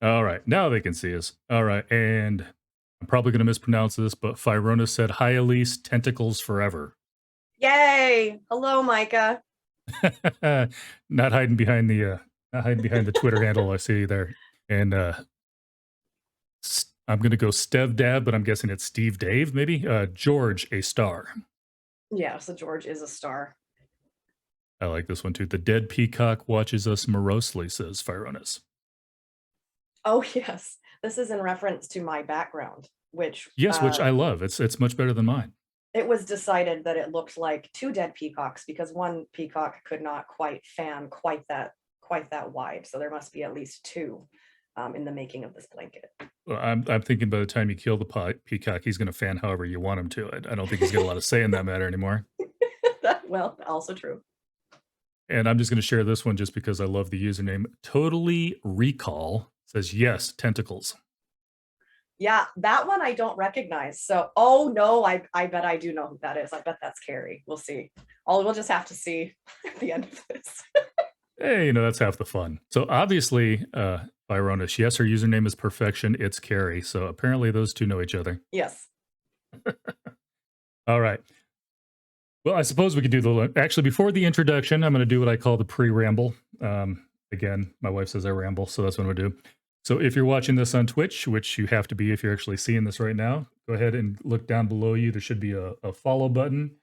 All right, now they can see us. All right, and I'm probably going to mispronounce this, but Firona said, "Hi, Elise, tentacles forever." Yay! Hello, Micah. Not hiding behind the Twitter handle I see there. And I'm going to go Stev Dab, but I'm guessing it's Steve Dave, maybe. George, a star. Yeah, so George is a star. I like this one too. The dead peacock watches us morosely, says Fironis. Oh, yes. This is in reference to my background, which Yes, which I love. It's much better than mine. it was decided that it looked like two dead peacocks because one peacock could not quite fan quite that wide. So there must be at least two in the making of this blanket. Well, I'm thinking by the time you kill the peacock, he's going to fan however you want him to. I don't think he's got a lot of say in that matter anymore. Well, also true. And I'm just going to share this one just because I love the username. Totally Recall says, yes, tentacles. Yeah, that one I don't recognize. So, oh no, I bet I do know who that is. I bet that's Carrie. We'll see. We'll just have to see at the end of this. Hey, that's half the fun. So obviously, Byronis, yes, her username is Perfection. It's Carrie. So apparently those two know each other. Yes. All right. Well, I suppose we could do actually, before the introduction, I'm going to do what I call the pre-ramble. Again, my wife says I ramble, so that's what I'm going to do. So if you're watching this on Twitch, which you have to be if you're actually seeing this right now, go ahead and look down below you. There should be a follow button.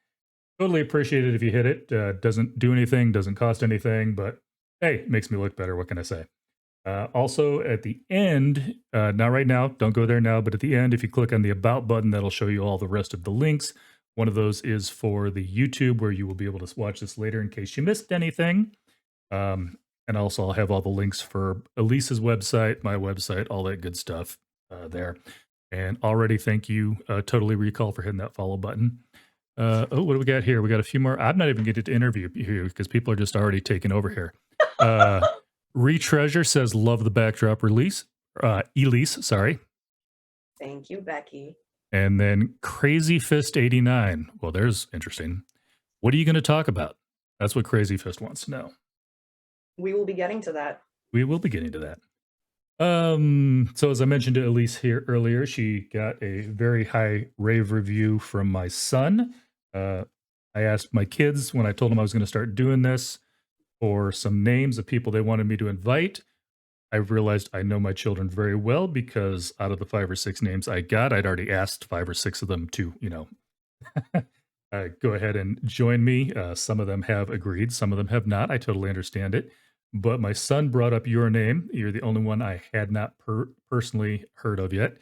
Totally appreciate it if you hit it. Doesn't do anything, doesn't cost anything, but hey, it makes me look better. What can I say? Also, at the end, not right now, don't go there now, but at the end, if you click on the About button, that'll show you all the rest of the links. One of those is for the YouTube, where you will be able to watch this later in case you missed anything. And also, I'll have all the links for Elise's website, my website, all that good stuff there. And already, thank you, Totally Recall, for hitting that follow button. What do we got here? We got a few more. I'm not even getting to interview here because people are just already taking over here. Retreasure says, love the backdrop release. Elise, sorry. Thank you, Becky. And then Crazy Fist 89. Well, there's interesting. What are you going to talk about? That's what Crazy Fist wants to know. We will be getting to that. We will be getting to that. So as I mentioned to Elise here earlier, she got a very high rave review from my son. I asked my kids when I told them I was going to start doing this for some names of people they wanted me to invite. I realized I know my children very well because out of the 5 or 6 names I got, I'd already asked 5 or 6 of them to, go ahead and join me. Some of them have agreed, some of them have not. I totally understand it. But my son brought up your name. You're the only one I had not personally heard of yet.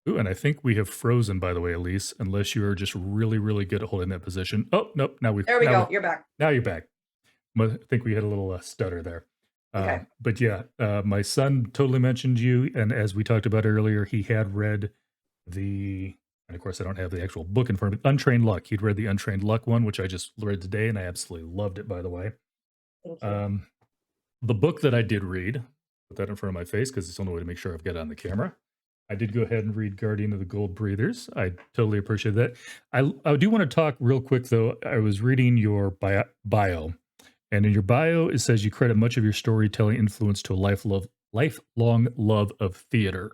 Ooh, and I think we have frozen, by the way, Elise, unless you are just really, really good at holding that position. Oh, nope. There we go. You're back. Now you're back. I think we had a little stutter there. Okay. But yeah, my son totally mentioned you. And as we talked about earlier, he had read and of course I don't have the actual book in front of me, Untrained Luck. He'd read the Untrained Luck one, which I just read today, and I absolutely loved it, by the way. Thank you. The book that I did read, put that in front of my face because it's the only way to make sure I've got it on the camera. I did go ahead and read Guardian of the Gold Breathers. I totally appreciate that. I do want to talk real quick, though. I was reading your bio. And in your bio, it says you credit much of your storytelling influence to a lifelong love of theater.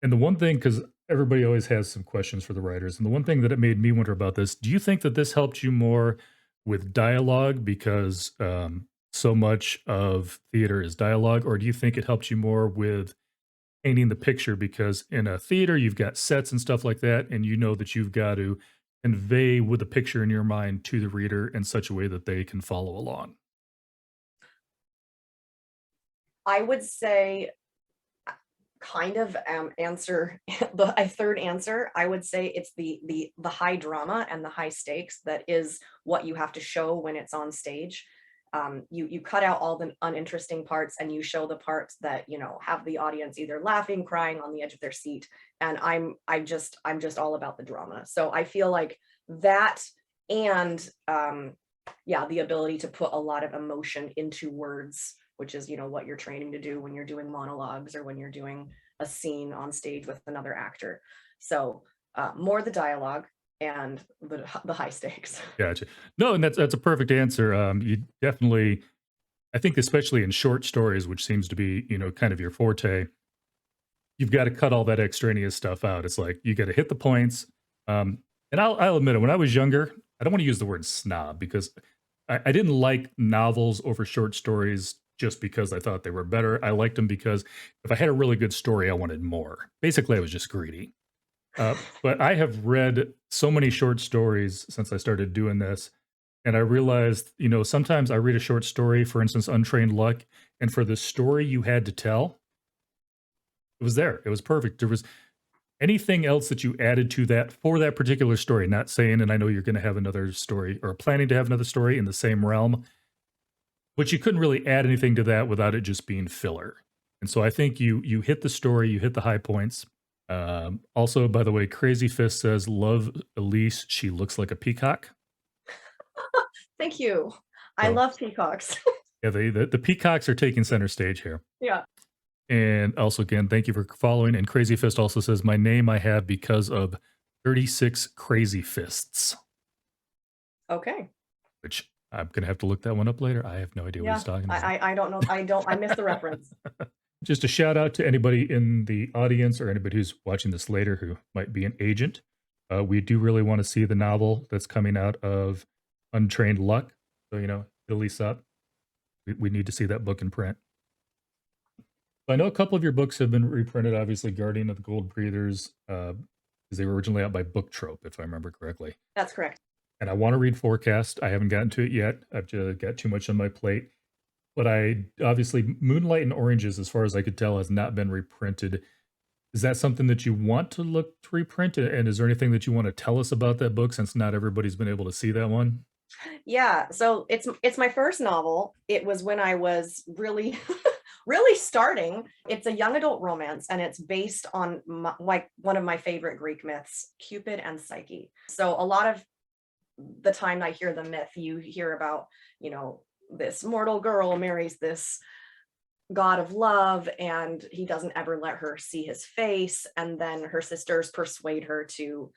And the one thing, because everybody always has some questions for the writers, and the one thing that it made me wonder about this, do you think that this helped you more with dialogue because so much of theater is dialogue, or do you think it helped you more with painting the picture? Because in a theater, you've got sets and stuff like that, and you know that you've got to convey with a picture in your mind to the reader in such a way that they can follow along. I would say kind of answer a third answer. I would say it's the high drama and the high stakes that is what you have to show when it's on stage. You cut out all the uninteresting parts and you show the parts that have the audience either laughing, crying, on the edge of their seat. And I'm just all about the drama. So I feel like that, and the ability to put a lot of emotion into words, which is what you're training to do when you're doing monologues or when you're doing a scene on stage with another actor. So more the dialogue and the high stakes. Gotcha. No, and that's a perfect answer. You definitely, I think, especially in short stories, which seems to be kind of your forte. you've got to cut all that extraneous stuff out. It's like you got to hit the points. And I'll admit it. When I was younger, I don't want to use the word snob because I didn't like novels over short stories just because I thought they were better. I liked them because if I had a really good story, I wanted more. Basically, I was just greedy. But I have read so many short stories since I started doing this, and I realized, sometimes I read a short story, for instance, Untrained Luck, and for the story you had to tell, it was there. It was perfect. There was anything else that you added to that for that particular story, not saying, and I know you're going to have another story or planning to have another story in the same realm, but you couldn't really add anything to that without it just being filler. And so I think you hit the story, you hit the high points. Also, by the way, Crazy Fist says, "Love Elise. She looks like a peacock." Thank you. I So love peacocks. yeah, the peacocks are taking center stage here. Yeah. And also, again, thank you for following. And Crazy Fist also says, "My name I have because of 36 Crazy Fists," Okay. which I'm gonna have to look that one up later. I have no idea what Yeah. he's talking about. I don't know. I missed the reference. Just a shout out to anybody in the audience or anybody who's watching this later who might be an agent. We do really want to see the novel that's coming out of Untrained Luck. So, release up. We need to see that book in print. I know a couple of your books have been reprinted. Obviously, Guardian of the Gold Breathers, because they were originally out by Book Trope, if I remember correctly. That's correct. And I want to read Forecast. I haven't gotten to it yet. I've just got too much on my plate. But I obviously, Moonlight and Oranges, as far as I could tell, has not been reprinted. Is that something that you want to look to reprint? And is there anything that you want to tell us about that book, since not everybody's been able to see that one? Yeah. So it's my first novel. It was when I was really really starting. It's a young adult romance, and it's based on like one of my favorite Greek myths, Cupid and Psyche. So a lot of the time I hear the myth, you hear about, this mortal girl marries this god of love, and he doesn't ever let her see his face. And then her sisters persuade her to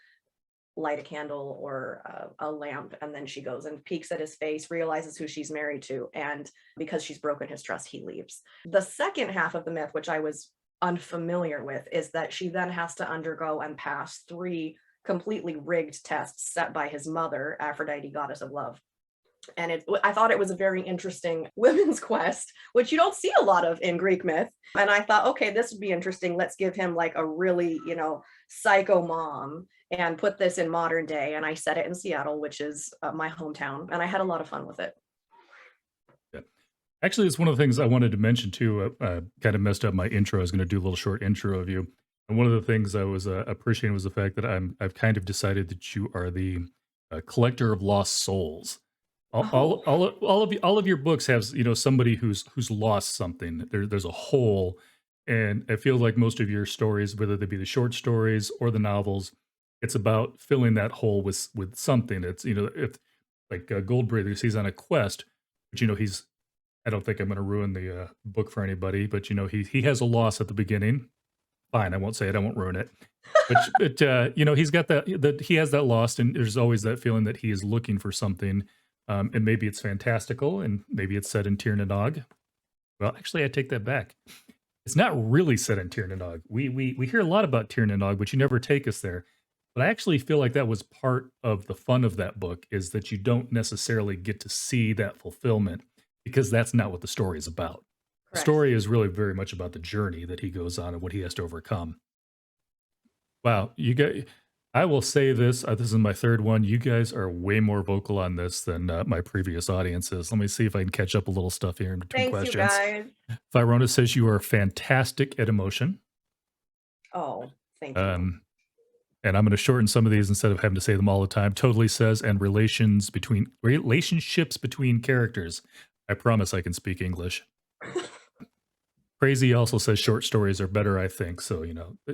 light a candle or a lamp, and then she goes and peeks at his face, realizes who she's married to, and because she's broken his trust, he leaves. The second half of the myth, which I was unfamiliar with, is that she then has to undergo and pass 3 completely rigged tests set by his mother, Aphrodite, goddess of love. And I thought it was a very interesting women's quest, which you don't see a lot of in Greek myth. And I thought, okay, this would be interesting. Let's give him like a really, psycho mom and put this in modern day. And I set it in Seattle, which is my hometown. And I had a lot of fun with it. Yeah. Actually, it's one of the things I wanted to mention too. Kind of messed up my intro. I was going to do a little short intro of you. And one of the things I was appreciating was the fact that I've kind of decided that you are the collector of lost souls. Oh, All of your books have somebody who's lost something. There's a hole, and I feel like most of your stories, whether they be the short stories or the novels, it's about filling that hole with something. It's if like Gold Breathers, he's on a quest, but he's. I don't think I'm going to ruin the book for anybody, but he has a loss at the beginning. Fine, I won't say it. I won't ruin it. But he's got that he has that loss, and there's always that feeling that he is looking for something. And maybe it's fantastical, and maybe it's set in Tir na Nog. Well, actually, I take that back. It's not really set in Tir na Nog. We hear a lot about Tir na Nog, but you never take us there. But I actually feel like that was part of the fun of that book, is that you don't necessarily get to see that fulfillment, because that's not what the story is about. The correct. story is really very much about the journey that he goes on and what he has to overcome. Wow, you guys, I will say this. This is my third one. You guys are way more vocal on this than my previous audiences. Let me see if I can catch up a little stuff here in between Thanks, you questions. guys. Firona says you are fantastic at emotion. Oh, thank you. And I'm going to shorten some of these instead of having to say them all the time. Totally says, and relationships between characters. I promise I can speak English. Crazy also says short stories are better, I think. So,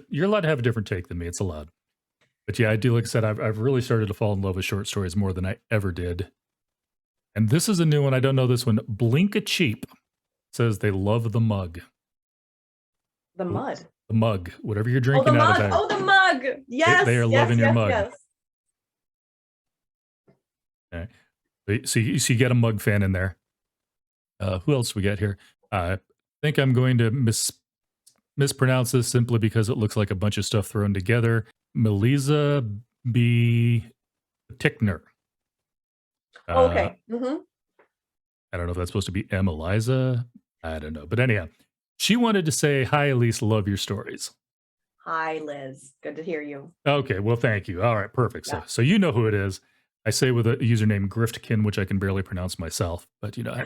you're allowed to have a different take than me. It's allowed. But yeah, I do, like I said, I've really started to fall in love with short stories more than I ever did. And this is a new one. I don't know this one. Blink a Cheap says they love the mug. The mud. The mug. Whatever you're Oh, the drinking out of mug. there. Oh, the mug. Yes. They are yes, loving your yes, mug. yes. Okay. So you get a mug fan in there. Who else we got here? I think I'm going to mispronounce this simply because it looks like a bunch of stuff thrown together. Melissa B. Tickner. Okay. I don't know if that's supposed to be M. Eliza. I don't know. But anyhow, she wanted to say, hi, Elise, love your stories. Hi, Liz. Good to hear you. Okay, well, thank you. All right, perfect. Yeah. So you know who it is. I say with a username Gryftkin, which I can barely pronounce myself, but you know,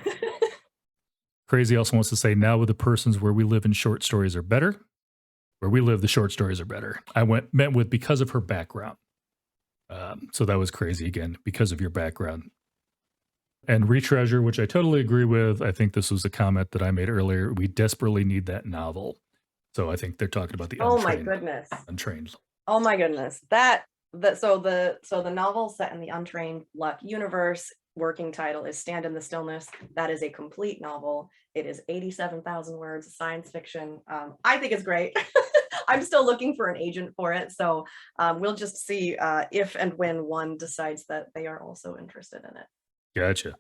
Crazy also wants to say, now with the persons where we live in short stories are better. Where we live, the short stories are better. I met with because of her background. So that was crazy again, because of your background. And Retreasure, which I totally agree with. I think this was a comment that I made earlier. We desperately need that novel. So I think they're talking about the Oh my Untrained. goodness. Untrained. Oh my goodness. So the novel set in the Untrained Luck universe, working title is Stand in the Stillness. That is a complete novel. It is 87,000 words, science fiction. I think it's great. I'm still looking for an agent for it. So we'll just see if and when one decides that they are also interested in it. Gotcha.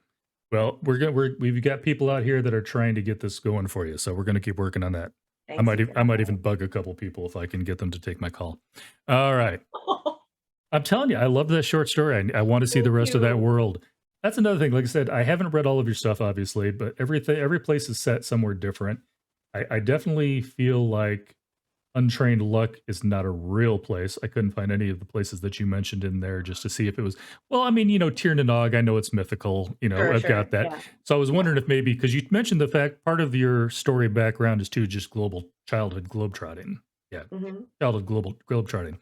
Well, we've got people out here that are trying to get this going for you. So we're going to keep working on that. I might even bug a couple people if I can get them to take my call. All right. I'm telling you, I love that short story. I want to see the rest of that world. That's another thing. Like I said, I haven't read all of your stuff, obviously, but every place is set somewhere different. I definitely feel like Untrained Luck is not a real place. I couldn't find any of the places that you mentioned in there just to see if it was, well, I mean, Tir na Nog, I know it's mythical, I've got that. Yeah. So I was wondering if maybe, because you mentioned the fact part of your story background is too just global childhood globetrotting. Yeah, childhood global globetrotting.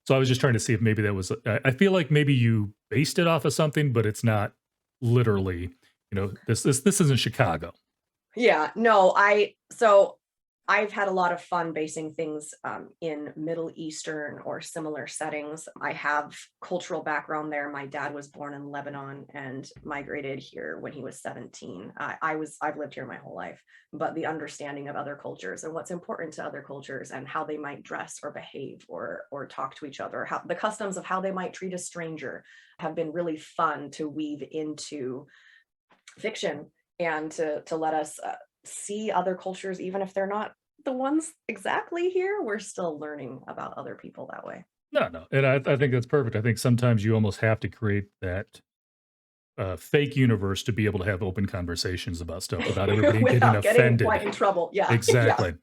So I was just trying to see if maybe that was, I feel like maybe you based it off of something, but it's not literally, this isn't Chicago. Yeah, no, so I've had a lot of fun basing things in Middle Eastern or similar settings. I have cultural background there. My dad was born in Lebanon and migrated here when he was 17. I've lived here my whole life, but the understanding of other cultures and what's important to other cultures and how they might dress or behave or talk to each other, how the customs of how they might treat a stranger have been really fun to weave into fiction and to let us see other cultures, even if they're not the ones exactly here. We're still learning about other people that way. No, and I think that's perfect. I think sometimes you almost have to create that fake universe to be able to have open conversations about stuff without everybody getting offended. Quite in trouble. Yeah, exactly. Yeah.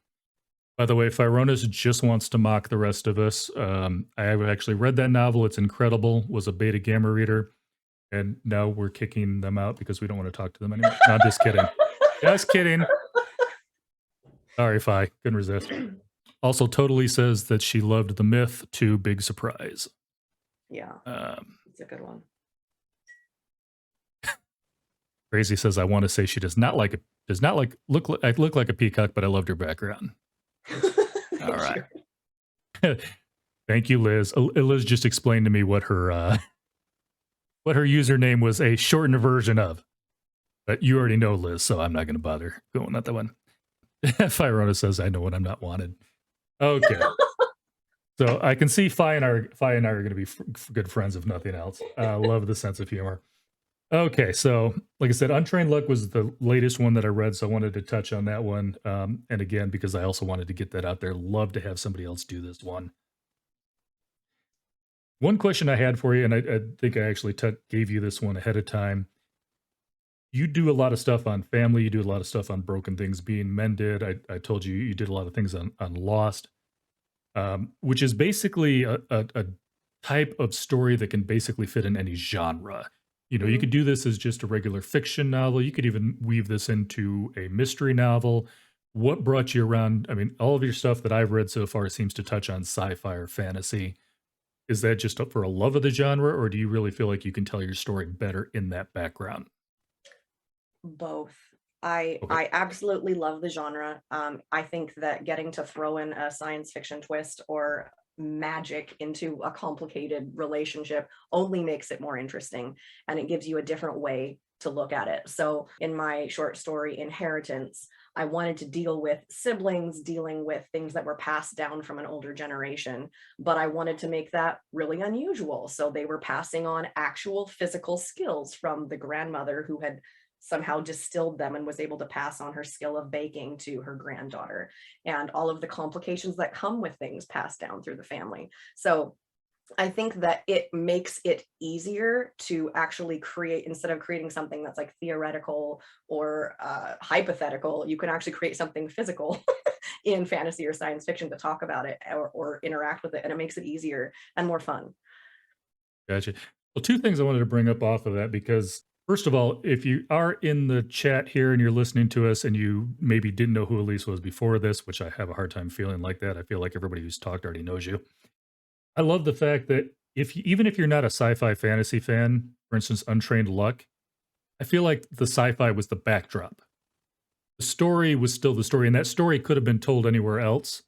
By the way, Fyronis just wants to mock the rest of us. I have actually read that novel. It's incredible. Was a beta gamma reader. And now we're kicking them out because we don't want to talk to them anymore. No, I'm just kidding. Just kidding. Sorry, Phi. Couldn't resist. Also, totally says that she loved The Myth too. Big surprise. Yeah, it's a good one. Crazy says, I want to say she look like a peacock, but I loved her background. All right. Thank you, Liz. Liz just explained to me what her username was a shortened version of. But you already know, Liz, so I'm not going to bother going at that one. Fyrona says, I know when I'm not wanted. Okay. So I can see Phi and I are going to be good friends, if nothing else. Love the sense of humor. Okay, so like I said, Untrained Luck was the latest one that I read, so I wanted to touch on that one. And again, because I also wanted to get that out there, love to have somebody else do this one. One question I had for you, and I think I actually gave you this one ahead of time. You do a lot of stuff on family. You do a lot of stuff on broken things being mended. I told you you did a lot of things on Lost, which is basically a type of story that can basically fit in any genre. You could do this as just a regular fiction novel. You could even weave this into a mystery novel. What brought you around? I mean, all of your stuff that I've read so far seems to touch on sci-fi or fantasy. Is that just for a love of the genre, or do you really feel like you can tell your story better in that background? Both. I absolutely love the genre. I think that getting to throw in a science fiction twist or magic into a complicated relationship only makes it more interesting, and it gives you a different way to look at it. So in my short story Inheritance, I wanted to deal with siblings dealing with things that were passed down from an older generation, but I wanted to make that really unusual. So they were passing on actual physical skills from the grandmother who had somehow distilled them and was able to pass on her skill of baking to her granddaughter, and all of the complications that come with things passed down through the family. So I think that it makes it easier to actually create, instead of creating something that's like theoretical or hypothetical, you can actually create something physical in fantasy or science fiction to talk about it, or interact with it, and it makes it easier and more fun. Gotcha. Well, two things I wanted to bring up off of that, because first of all, if you are in the chat here and you're listening to us and you maybe didn't know who Elise was before this, which I have a hard time feeling like that. I feel like everybody who's talked already knows you. I love the fact that even if you're not a sci-fi fantasy fan, for instance, Untrained Luck, I feel like the sci-fi was the backdrop. The story was still the story, and that story could have been told anywhere else.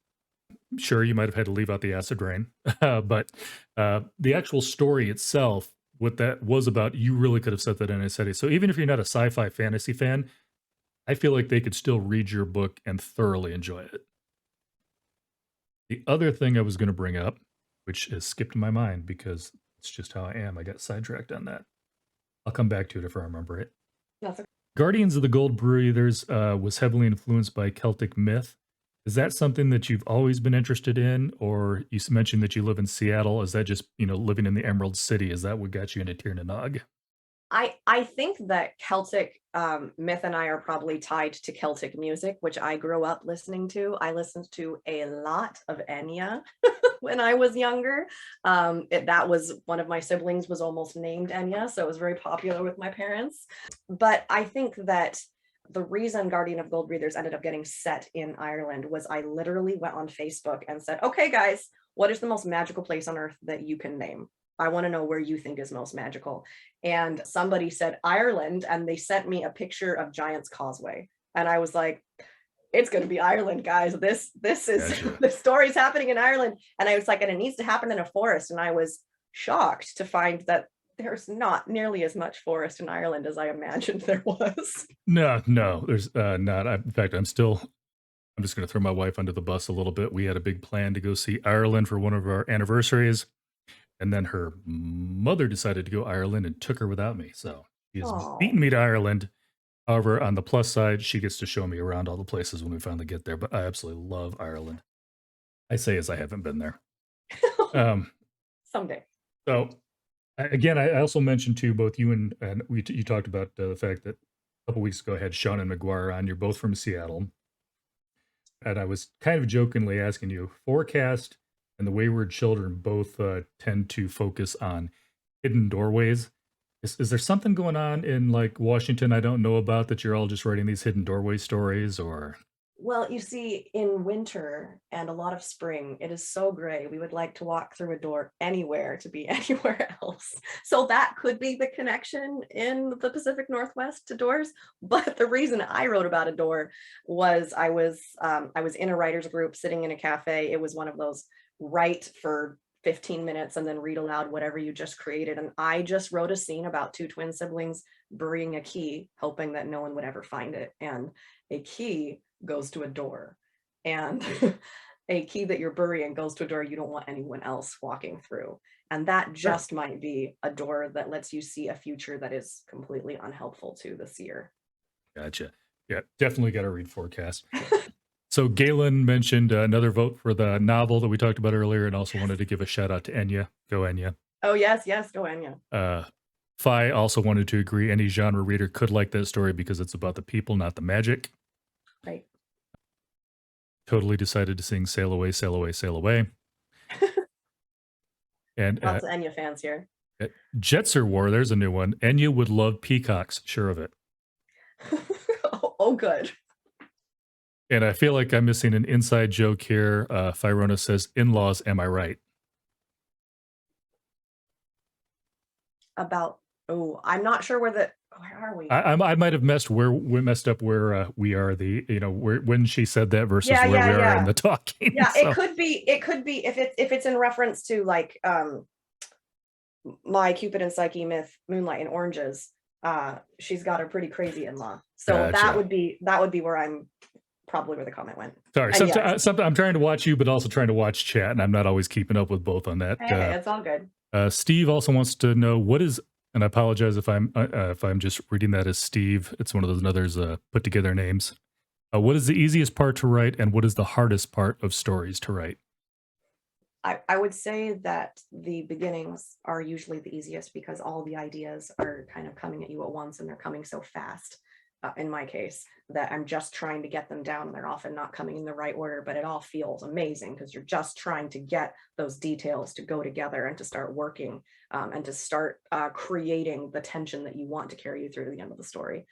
Sure, you might have had to leave out the acid rain, but the actual story itself, what that was about, you really could have set that in a setting. So even if you're not a sci-fi fantasy fan, I feel like they could still read your book and thoroughly enjoy it. The other thing I was going to bring up, which has skipped my mind because it's just how I am. I got sidetracked on that. I'll come back to it if I remember it. That's okay. Guardians of the Gold Breathers was heavily influenced by Celtic myth. Is that something that you've always been interested in? Or you mentioned that you live in Seattle. Is that just, living in the Emerald City? Is that what got you into Tir na Nog? I think that Celtic myth and I are probably tied to Celtic music, which I grew up listening to. I listened to a lot of Enya when I was younger. That was one of my siblings was almost named Enya, so it was very popular with my parents. But I think that the reason Guardian of Gold Breathers ended up getting set in Ireland was I literally went on Facebook and said, okay, guys, what is the most magical place on earth that you can name? I want to know where you think is most magical. And somebody said Ireland, and they sent me a picture of Giant's Causeway. And I was like, it's going to be Ireland, guys. This is Gotcha. the story's happening in Ireland. And I was like, and it needs to happen in a forest. And I was shocked to find that there's not nearly as much forest in Ireland as I imagined there was. No, there's not. In fact, I'm just going to throw my wife under the bus a little bit. We had a big plan to go see Ireland for one of our anniversaries. And then her mother decided to go Ireland and took her without me. So she has beaten me to Ireland. However, on the plus side, she gets to show me around all the places when we finally get there. But I absolutely love Ireland. I say as I haven't been there. Someday. So again, I also mentioned to both you and you talked about the fact that a couple weeks ago I had Sean and McGuire on. You're both from Seattle. And I was kind of jokingly asking you, Forecast and The Wayward Children both tend to focus on hidden doorways. Is there something going on in like Washington I don't know about that you're all just writing these hidden doorway stories, or? Well, you see, in winter and a lot of spring, it is so gray. We would like to walk through a door anywhere to be anywhere else. So that could be the connection in the Pacific Northwest to doors. But the reason I wrote about a door was I was in a writer's group sitting in a cafe. It was one of those write for 15 minutes and then read aloud whatever you just created. And I just wrote a scene about two twin siblings burying a key, hoping that no one would ever find it. And a key goes to a door, and a key that you're burying goes to a door you don't want anyone else walking through. And that just might be a door that lets you see a future that is completely unhelpful to the seer. Gotcha. Yeah, definitely got to read Forecast. So Galen mentioned another vote for the novel that we talked about earlier, and also wanted to give a shout out to Enya. Go Enya. Oh, yes, go Enya. Phi also wanted to agree any genre reader could like that story because it's about the people, not the magic. Right. Totally decided to sing Sail Away, Sail Away, Sail Away. And lots of Enya fans here. Jetser War, there's a new one. Enya would love Peacocks, sure of it. Oh, good. And I feel like I'm missing an inside joke here. Firona says, in-laws, am I right? About, I'm not sure where are we? I might have messed up where we are, when she said that versus where we are in the talking. Yeah, so. it could be if it's in reference to like my Cupid and Psyche myth, Moonlight and Oranges. She's got a pretty crazy in-law. So Gotcha. that would be where I'm probably where the comment went. Sorry, sometimes I'm trying to watch you, but also trying to watch chat, and I'm not always keeping up with both on that. Hey, it's all good. Steve also wants to know, what is And I apologize if I'm just reading that as Steve. It's one of those others put together names. What is the easiest part to write, and what is the hardest part of stories to write? I would say that the beginnings are usually the easiest because all the ideas are kind of coming at you at once and they're coming so fast. In my case, that I'm just trying to get them down and they're often not coming in the right order, but it all feels amazing because you're just trying to get those details to go together and to start working and to start creating the tension that you want to carry you through to the end of the story.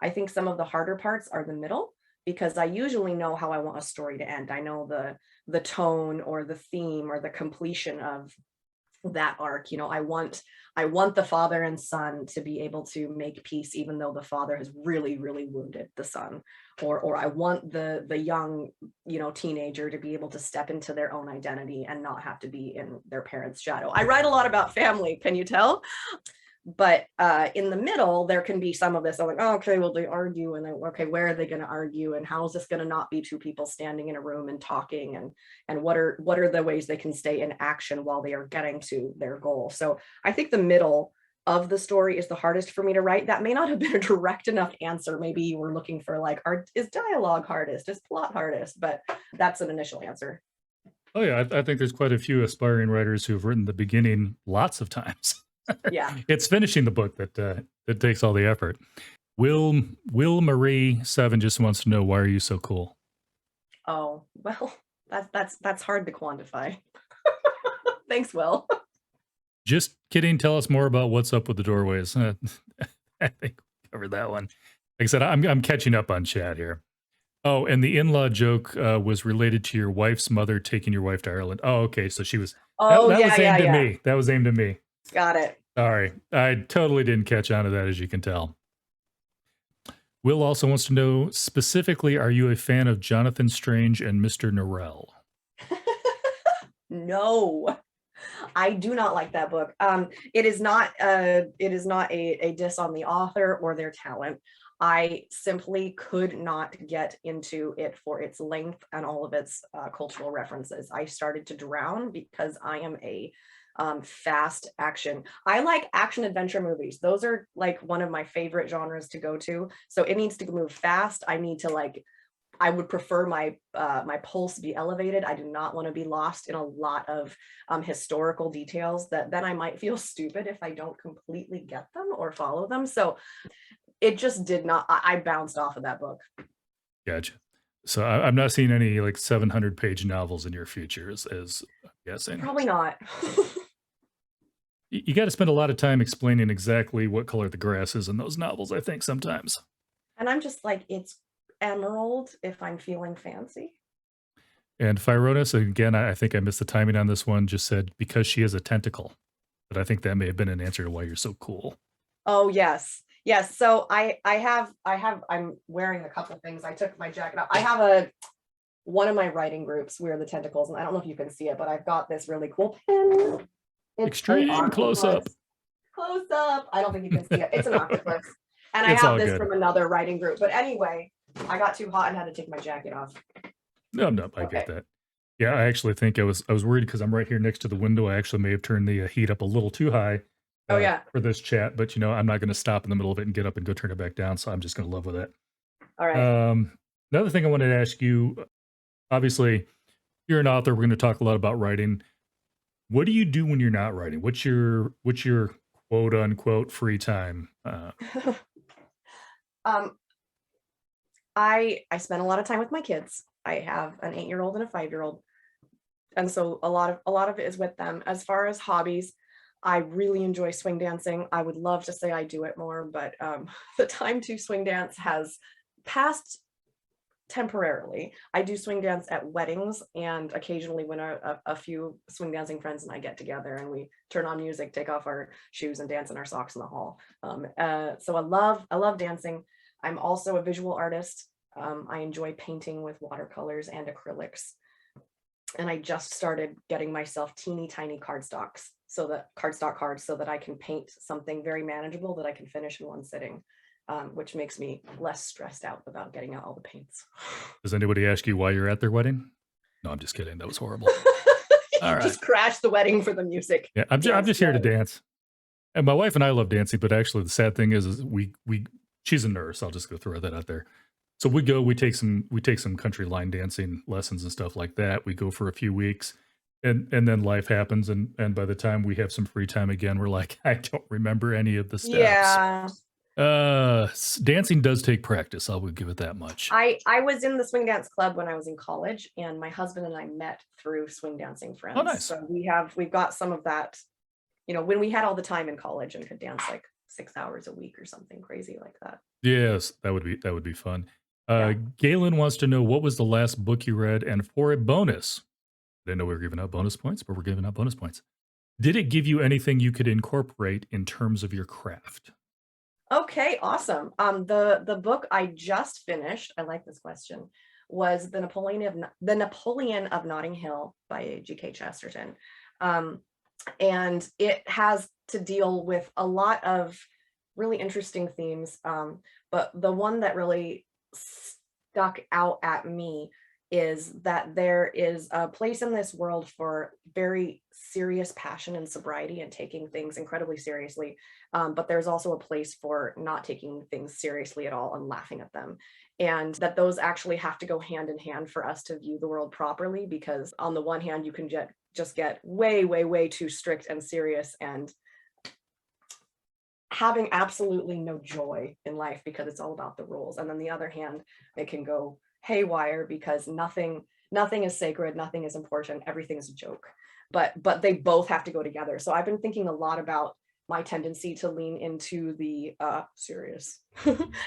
I think some of the harder parts are the middle because I usually know how I want a story to end. I know the tone or the theme or the completion of that arc. I want the father and son to be able to make peace even though the father has really wounded the son, or I want the young teenager to be able to step into their own identity and not have to be in their parents' shadow. I write a lot about family, can you tell? But in the middle, there can be some of this. I'm like, oh, okay, well, they argue, and then, okay, where are they going to argue, and how is this going to not be two people standing in a room and talking, and what are the ways they can stay in action while they are getting to their goal? So I think the middle of the story is the hardest for me to write. That may not have been a direct enough answer. Maybe you were looking for like, is dialogue hardest, is plot hardest, but that's an initial answer. Oh yeah, I think there's quite a few aspiring writers who have written the beginning lots of times. Yeah. It's finishing the book that takes all the effort. Will Marie 7 just wants to know, why are you so cool? Oh, well, that's hard to quantify. Thanks, Will. Just kidding. Tell us more about what's up with the doorways. I think we covered that one. Like I said, I'm catching up on chat here. Oh, and the in-law joke was related to your wife's mother taking your wife to Ireland. Oh, okay. So she was. Oh, that yeah, was aimed yeah, at yeah. me. That was aimed at me. Got it. Sorry, I totally didn't catch on to that, as you can tell. Will also wants to know specifically, are you a fan of Jonathan Strange and Mr. Norrell? No, I do not like that book. It is not a diss on the author or their talent. I simply could not get into it for its length and all of its cultural references. I started to drown because I am a fast action. I like action adventure movies. Those are like one of my favorite genres to go to. So it needs to move fast. I need to I would prefer my my pulse be elevated. I do not want to be lost in a lot of historical details that then I might feel stupid if I don't completely get them or follow them. So it just did not. I bounced off of that book. Gotcha. So I'm not seeing any like 700-page novels in your future, as I'm guessing. Probably not. You got to spend a lot of time explaining exactly what color the grass is in those novels, I think, sometimes. And I'm just like, it's emerald if I'm feeling fancy. And Fyronis, again, I think I missed the timing on this one, just said, because she is a tentacle. But I think that may have been an answer to why you're so cool. Oh, yes. Yes. So I'm wearing a couple things. I took my jacket off. I have one of my writing groups, We're the Tentacles, and I don't know if you can see it, but I've got this really cool pin. It's extreme close up. Close up. I don't think you can see it. It's an octopus. And I It's have all this good. from another writing group. But anyway, I got too hot and had to take my jacket off. No, I get that. Yeah, I actually think I was worried because I'm right here next to the window. I actually may have turned the heat up a little too high. Oh yeah. For this chat, but I'm not going to stop in the middle of it and get up and go turn it back down. So I'm just going to live with it. All right. Another thing I wanted to ask you, obviously, you're an author. We're going to talk a lot about writing. What do you do when you're not writing? What's your quote unquote free time? I spend a lot of time with my kids. I have an 8-year-old and a 5-year-old, and so a lot of it is with them. As far as hobbies, I really enjoy swing dancing. I would love to say I do it more, but the time to swing dance has passed temporarily. I do swing dance at weddings, and occasionally when a few swing dancing friends and I get together and we turn on music, take off our shoes and dance in our socks in the hall. So I love dancing. I'm also a visual artist. I enjoy painting with watercolors and acrylics. And I just started getting myself teeny tiny cardstock cards so that I can paint something very manageable that I can finish in one sitting. Which makes me less stressed out about getting out all the paints. Does anybody ask you why you're at their wedding? No, I'm just kidding. That was horrible. All right. Just crash the wedding for the music. Yeah, I'm just here to dance. And my wife and I love dancing, but actually the sad thing is we she's a nurse. I'll just go throw that out there. So we take some country line dancing lessons and stuff like that. We go for a few weeks and then life happens and by the time we have some free time again, we're like, I don't remember any of the steps. Yeah. Dancing does take practice. I would give it that much. I was in the swing dance club when I was in college, and my husband and I met through swing dancing Oh, friends. nice. So we've got some of that, when we had all the time in college and could dance like 6 hours a week or something crazy like that. Yes, that would be fun. Yeah. Galen wants to know what was the last book you read, and for a bonus, I didn't know we were giving out bonus points, but we're giving out bonus points. Did it give you anything you could incorporate in terms of your craft? Okay, awesome. The book I just finished, I like this question, was the Napoleon of Notting Hill by G.K. Chesterton. And it has to deal with a lot of really interesting themes. But the one that really stuck out at me is that there is a place in this world for very serious passion and sobriety and taking things incredibly seriously. But there's also a place for not taking things seriously at all and laughing at them. And that those actually have to go hand in hand for us to view the world properly, because on the one hand, you can just get way, way, way too strict and serious and having absolutely no joy in life because it's all about the rules. And then the other hand, it can go haywire because nothing is sacred, nothing is important, everything is a joke. But they both have to go together. So I've been thinking a lot about my tendency to lean into the serious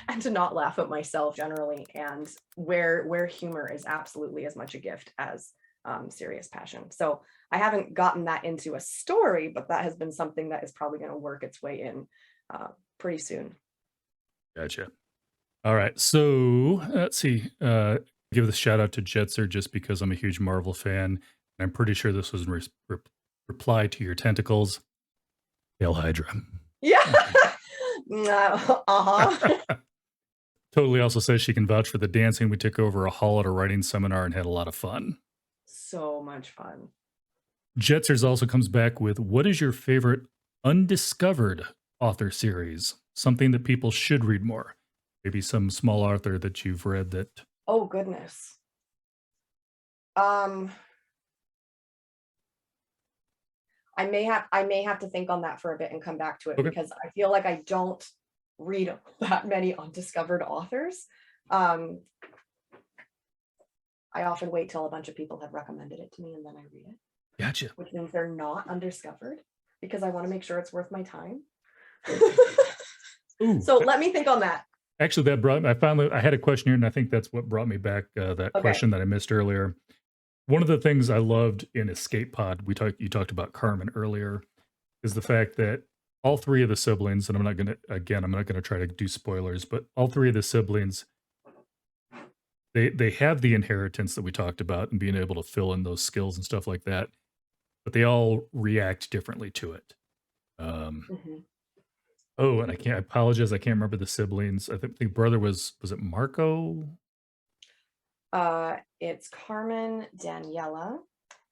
and to not laugh at myself generally, and where humor is absolutely as much a gift as serious passion. So I haven't gotten that into a story, but that has been something that is probably going to work its way in pretty soon. Gotcha. All right. So let's see. Give this shout out to Jetzer just because I'm a huge Marvel fan. And I'm pretty sure this was in reply to your tentacles. Hail Hydra. Yeah. Uh-huh. Totally also says she can vouch for the dancing. We took over a hall at a writing seminar and had a lot of fun. So much fun. Jetzers also comes back with, what is your favorite undiscovered author series? Something that people should read more. Maybe some small author that you've read that. Oh goodness. I may have to think on that for a bit and come back to it, Okay. because I feel like I don't read that many undiscovered authors. I often wait till a bunch of people have recommended it to me and then I read it. Gotcha. Which means they're not undiscovered, because I want to make sure it's worth my time. Ooh, So let me think on that. actually, that brought. I had a question here, and I think that's what brought me back. That Okay. question that I missed earlier. One of the things I loved in Escape Pod, you talked about Carmen earlier, is the fact that all three of the siblings, and I'm not gonna try to do spoilers, but all three of the siblings, they have the inheritance that we talked about and being able to fill in those skills and stuff like that, but they all react differently to it. Mhm. Oh, and I apologize, I can't remember the siblings. I think the brother was it Marco? It's Carmen, Daniela,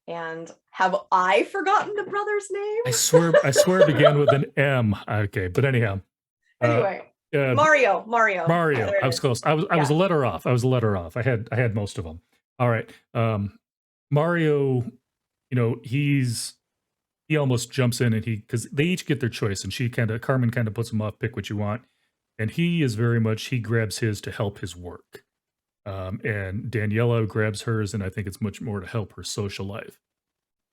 and have I forgotten the brother's name? I swear it began with an M. Okay, but anyhow. Anyway, Uh, Mario. Mario. There it I was is. close. I was a letter off. I had most of them. All right. Mario, he almost jumps in and because they each get their choice, and Carmen kind of puts him off, pick what you want. And he is very much, he grabs his to help his work. And Daniela grabs hers, and I think it's much more to help her social life.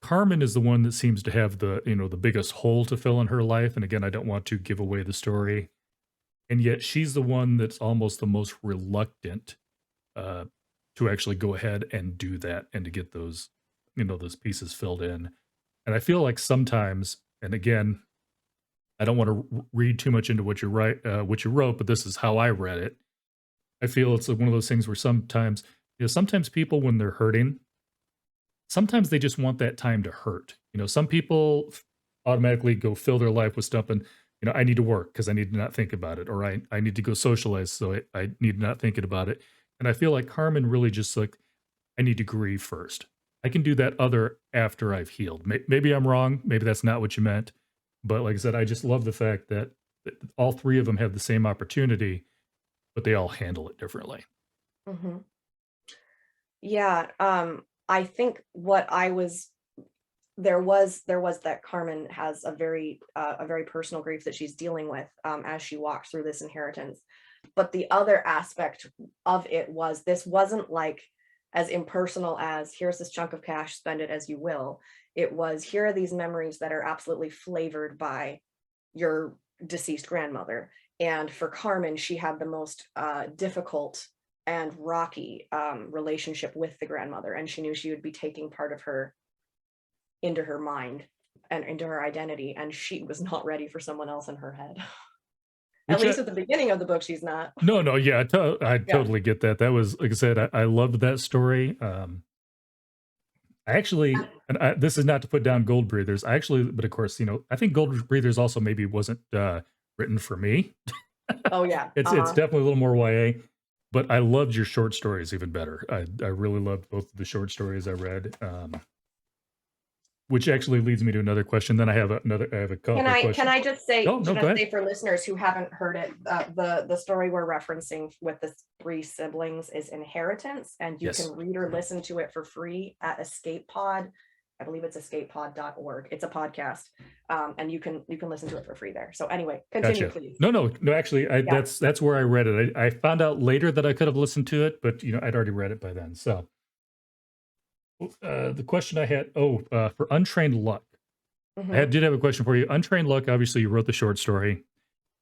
Carmen is the one that seems to have the biggest hole to fill in her life. And again, I don't want to give away the story. And yet she's the one that's almost the most reluctant to actually go ahead and do that and to get those pieces filled in. And I feel like sometimes, and again, I don't want to read too much into what you wrote, but this is how I read it. I feel it's one of those things where sometimes people, when they're hurting, sometimes they just want that time to hurt. Some people automatically go fill their life with stuff, and I need to work because I need to not think about it, or I need to go socialize, so I need to not thinking about it. And I feel like Carmen really just like, I need to grieve first. I can do that other after I've healed. Maybe I'm wrong. Maybe that's not what you meant. But like I said, I just love the fact that all three of them have the same opportunity, but they all handle it differently. Mhm. Yeah, I think what I was there was that Carmen has a very personal grief that she's dealing with, as she walks through this inheritance. But the other aspect of it was this wasn't like as impersonal as here's this chunk of cash, spend it as you will. It was here are these memories that are absolutely flavored by your deceased grandmother. And for Carmen, she had the most difficult and rocky relationship with the grandmother, and she knew she would be taking part of her into her mind and into her identity, and she was not ready for someone else in her head. At Which least at the beginning of the book, she's not. no, yeah, I Yeah. totally get that. That was like I said, I loved that story. I actually, and this is not to put down Gold Breathers. I actually, but of course, I think Gold Breathers also maybe wasn't written for me. Oh yeah. It's Uh-huh. definitely a little more YA, but I loved your short stories even better. I really loved both of the short stories I read. Which actually leads me to another question. Then I have a Can couple of I questions. say Oh no, go ahead. for listeners who haven't heard it, the story we're referencing with the three siblings is Inheritance, and you can Yes, read or listen to it for free at Escape Pod. I believe it's escapepod.org. It's a podcast, and you can listen to it for free there. So anyway, continue, gotcha. please. No. Actually, Yeah. that's where I read it. I found out later that I could have listened to it, but I'd already read it by then. So the question I had, for Untrained Luck, Hmm. did have a question for you. Untrained Luck. Obviously, you wrote the short story.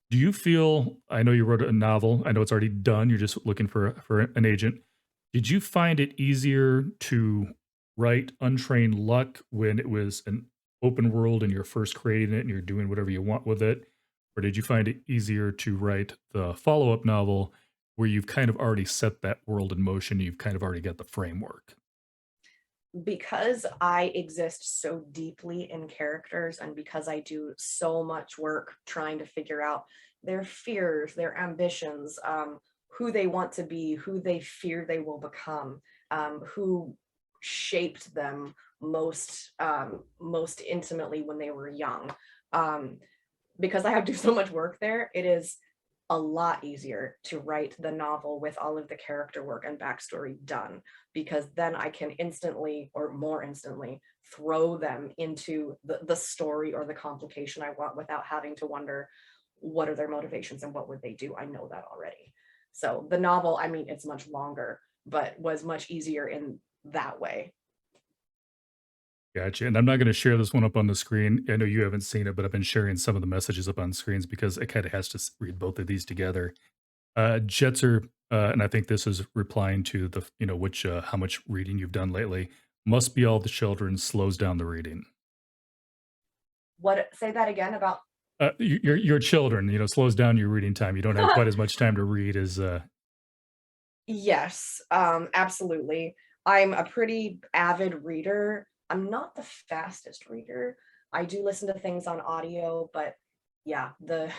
Do you feel? I know you wrote a novel. I know it's already done. You're just looking for an agent. Did you find it easier to write Untrained Luck when it was an open world and you're first creating it and you're doing whatever you want with it? Or did you find it easier to write the follow up novel where you've kind of already set that world in motion? You've kind of already got the framework. Because I exist so deeply in characters and because I do so much work trying to figure out their fears, their ambitions, who they want to be, who they fear they will become, who shaped them most intimately when they were young. Um, because I have to do so much work there, it is a lot easier to write the novel with all of the character work and backstory done, because then I can instantly or more instantly throw them into the story or the complication I want without having to wonder what are their motivations and what would they do. I know that already. So the novel, I mean, it's much longer, but was much easier in that way. Gotcha. And I'm not going to share this one up on the screen. I know you haven't seen it, but I've been sharing some of the messages up on screens because it kind of has to read both of these together. Jetser, and I think this is replying to the, which, how much reading you've done lately. Must be all the children slows down the reading. What, say that again about? Your children, slows down your reading time. You don't have quite as much time to read as, Yes, absolutely. I'm a pretty avid reader. I'm not the fastest reader. I do listen to things on audio, but yeah, the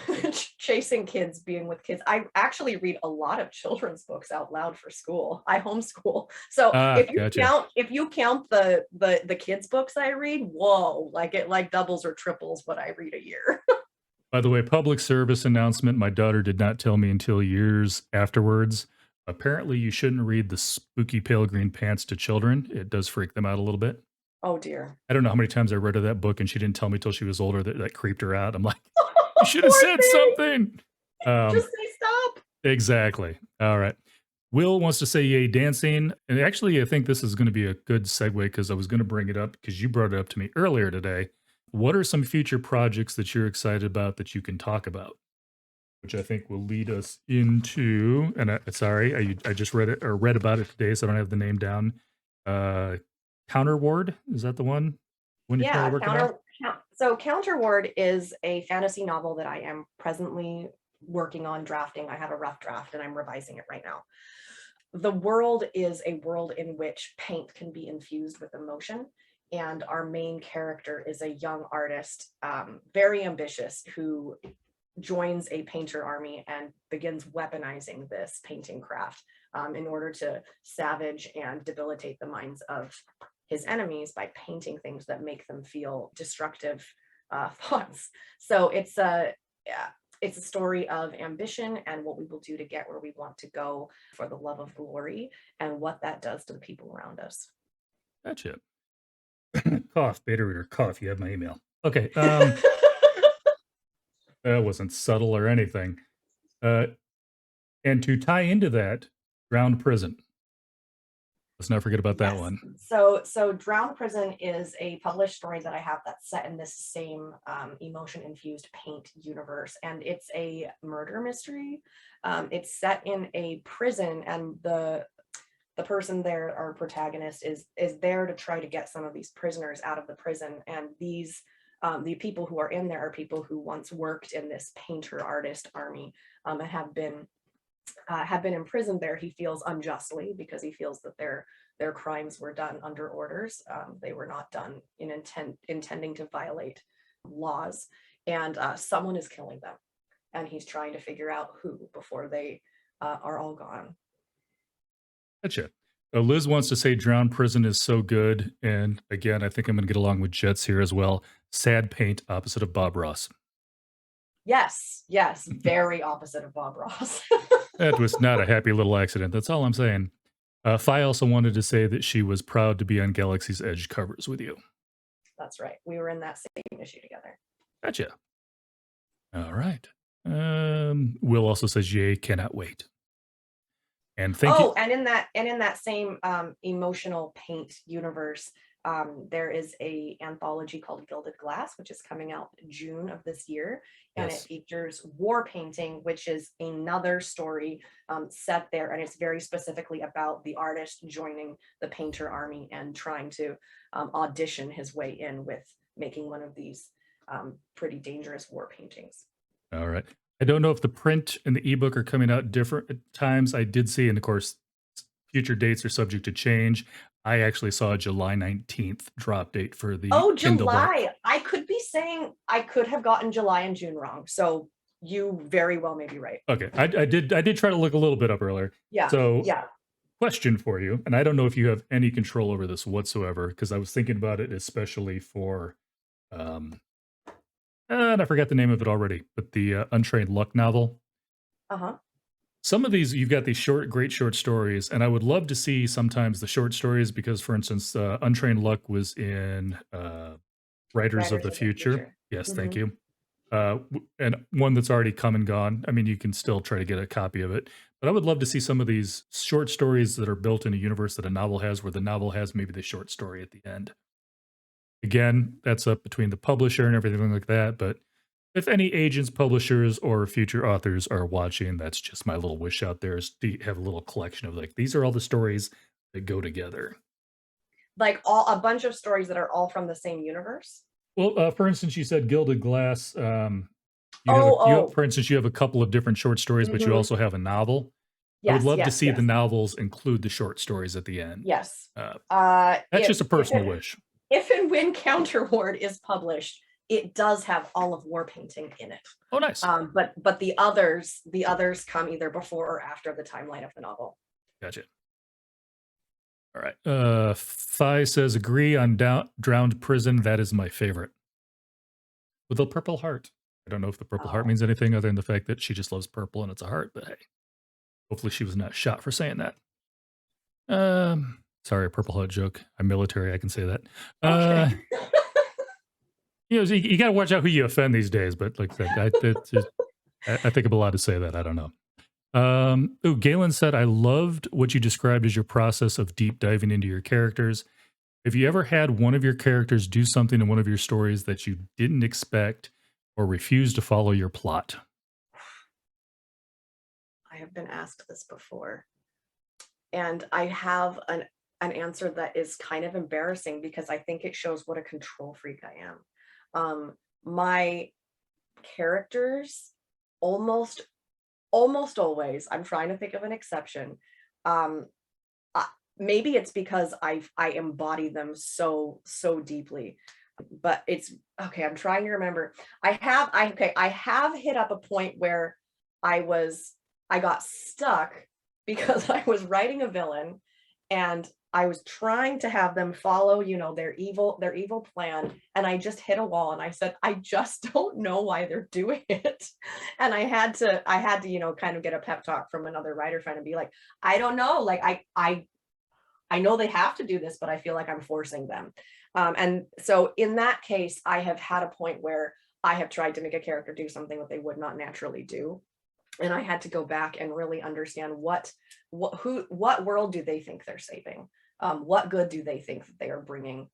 chasing kids, being with kids. I actually read a lot of children's books out loud for school. I homeschool. So gotcha. if you count the kids books I read, whoa, like it like doubles or triples what I read a year. By the way, public service announcement. My daughter did not tell me until years afterwards. Apparently, you shouldn't read the spooky pale green pants to children. It does freak them out a little bit. Oh dear. I don't know how many times I read her that book and she didn't tell me till she was older that creeped her out. I'm like, you should have Poor said thing. something. Just Um, say stop. exactly. All right. Will wants to say yay dancing. And actually, I think this is going to be a good segue because I was going to bring it up because you brought it up to me earlier today. What are some future projects that you're excited about that you can talk about? Which I think will lead us into, and sorry, I just read it or read about it today, so I don't have the name down. Uh, Counter Ward, is that the one you're currently Yeah, working on? so Counterward is a fantasy novel that I am presently working on drafting. I have a rough draft and I'm revising it right now. The world is a world in which paint can be infused with emotion, and our main character is a young artist, very ambitious, who joins a painter army and begins weaponizing this painting craft in order to savage and debilitate the minds of his enemies by painting things that make them feel destructive, thoughts. So yeah, it's a story of ambition and what we will do to get where we want to go for the love of glory and what that does to the people around us. Gotcha. Cough, beta reader, cough. You have my email. Okay. That wasn't subtle or anything. Uh, and to tie into that, Drowned Prison. Let's not forget about that Yes. one. So Drowned Prison is a published story that I have that's set in this same emotion-infused paint universe, and it's a murder mystery. It's set in a prison, and the person there, our protagonist, is there to try to get some of these prisoners out of the prison. And these the people who are in there are people who once worked in this painter artist army, and have been imprisoned there. He feels unjustly because he feels that their crimes were done under orders. They were not done in intending to violate laws, and someone is killing them, and he's trying to figure out who before they are all gone. Gotcha. Liz wants to say Drowned Prison is so good. And again, I think I'm going to get along with Jets here as well. Sad paint, opposite of Bob Ross. Yes, very opposite of Bob Ross. That was not a happy little accident. That's all I'm saying. Fi also wanted to say that she was proud to be on Galaxy's Edge covers with you. That's right. We were in that same issue together. Gotcha. All right. Will also says, yay, cannot wait. And thank you. And in that same emotional paint universe, there is a anthology called Gilded Glass, which is coming out June of this year, and Yes. it features war painting, which is another story set there, and it's very specifically about the artist joining the painter army and trying to audition his way in with making one of these pretty dangerous war paintings. All right. I don't know if the print and the ebook are coming out different times. I did see, and of course, future dates are subject to change. I actually saw a July 19th drop date for the Kindle book. July. I could be saying I could have gotten July and June wrong. So you very well may be right. Okay. I did try to look a little bit up earlier. Yeah. So yeah. Question for you, and I don't know if you have any control over this whatsoever, because I was thinking about it especially for and I forgot the name of it already, but the Untrained Luck novel. Uh-huh. Some of these, you've got these great short stories, and I would love to see sometimes the short stories because, for instance, Untrained Luck was in Writers of the Future. Yes, thank you. And one that's already come and gone. I mean, you can still try to get a copy of it, but I would love to see some of these short stories that are built in a universe that a novel has, where the novel has maybe the short story at the end. Again, that's up between the publisher and everything like that, but if any agents, publishers, or future authors are watching, that's just my little wish out there, is to have a little collection of like, these are all the stories that go together. Like a bunch of stories that are all from the same universe? Well, for instance, you said Gilded Glass. For instance, you have a couple of different short stories, but you also have a novel. I would love to see the novels include the short stories at the end. Yes. That's just a personal wish. If and when Counterward is published, it does have all of war painting in it. Oh, nice. But the others come either before or after the timeline of the novel. Gotcha. All right. Fi says, agree on Drowned Prison. That is my favorite. With a purple heart. I don't know if the purple heart means anything other than the fact that she just loves purple and it's a heart, but hey. Hopefully she was not shot for saying that. Sorry, a purple heart joke. I'm military, I can say that. Okay. You got to watch out who you offend these days, but like I think I'm allowed to say that. I don't know. Galen said, I loved what you described as your process of deep diving into your characters. Have you ever had one of your characters do something in one of your stories that you didn't expect or refused to follow your plot? I have been asked this before, and I have an answer that is kind of embarrassing because I think it shows what a control freak I am. My characters almost always, I'm trying to think of an exception. Maybe it's because I embody them so deeply, but it's okay. I'm trying to remember. I have hit up a point where I got stuck because I was writing a villain and I was trying to have them follow, their evil plan, and I just hit a wall, and I said, I just don't know why they're doing it. And I had to, kind of get a pep talk from another writer friend and be like, I don't know, like I know they have to do this, but I feel like I'm forcing them. And so in that case, I have had a point where I have tried to make a character do something that they would not naturally do. And I had to go back and really understand what world do they think they're saving? What good do they think that they are bringing